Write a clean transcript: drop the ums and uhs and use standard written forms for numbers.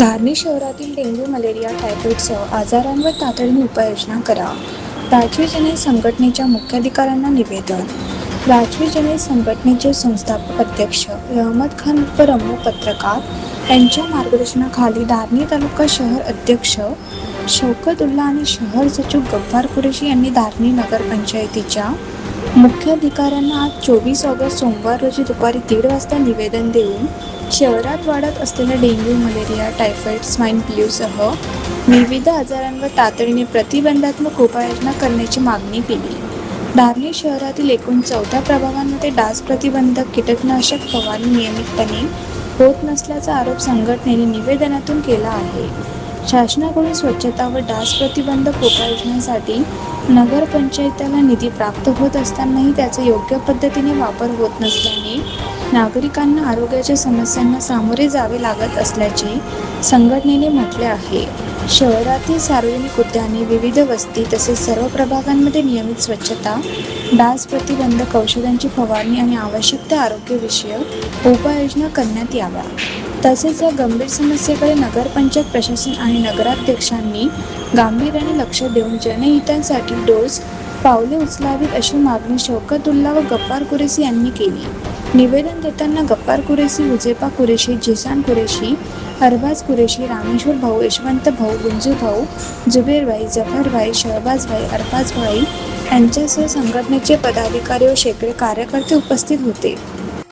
धारणी शहरातील dengue, malaria, टायफॉईडसह आजारांवर तातडीने उपाययोजना करा. राजवी जनहित संघटनेच्या मुख्याधिकाऱ्यांना निवेदन. राजवी जनहित संघटनेचे संस्थापक अध्यक्ष रहमत खान उर्फ रम्मू पत्रकार यांच्या मार्गदर्शनाखाली धारणी तालुका शहर अध्यक्ष शौकत उल्ला आणि शहर सचिव गफ्फार कुरेशी यांनी धारणी नगरपंचायतीच्या मुख्याधिकाऱ्यांना आज 24 ऑगस्ट सोमवार रोजी दुपारी 1:30 वाजता निवेदन देऊन शहरात वाढत असलेल्या डेंग्यू, मलेरिया, टायफॉईड, स्वाईन फ्लूसह विविध आजारांवर तातडीने प्रतिबंधात्मक उपाययोजना करण्याची मागणी केली. धारणी शहरातील एकूण 14 प्रभागांमध्ये डास प्रतिबंधक कीटकनाशक फवारणी नियमितपणे होत नसल्याचा आरोप संघटनेने निवेदनातून केला आहे. शासनाकडून स्वच्छता व डास प्रतिबंधक उपाययोजनांसाठी नगरपंचायतीला निधी प्राप्त होत असतानाही त्याचा योग्य पद्धतीने वापर होत नसल्याने नागरिकांना आरोग्याच्या समस्यांना सामोरे जावे लागत असल्याचे संघटनेने म्हटले आहे. शहरातील सार्वजनिक उद्याने, विविध वस्ती तसेच सर्व प्रभागांमध्ये नियमित स्वच्छता, डास प्रतिबंधक औषधांची फवारणी आणि आवश्यक त्या आरोग्यविषयक उपाययोजना करण्यात याव्या. तसेच या गंभीर समस्येकडे नगरपंचायत प्रशासन आणि नगराध्यक्षांनी गांभीर्याने लक्ष देऊन जनहितासाठी ठोस पावले उचलावीत अशी मागणी शौकत उल्ला व गफ्फार कुरेशी यांनी केली. निवेदन देताना गफ्फार कुरेशी, हुजेफा कुरेशी, जिसान कुरेशी, अरबाज कुरेशी, रामेश्वर भाऊ, यशवंत भाऊ, गुंजू भाऊ, जुबेर भाई, जफर भाई, शहबाज भाई, अरबाज भाई यांच्यासह संघटनेचे पदाधिकारी व शेकडे कार्यकर्ते उपस्थित होते.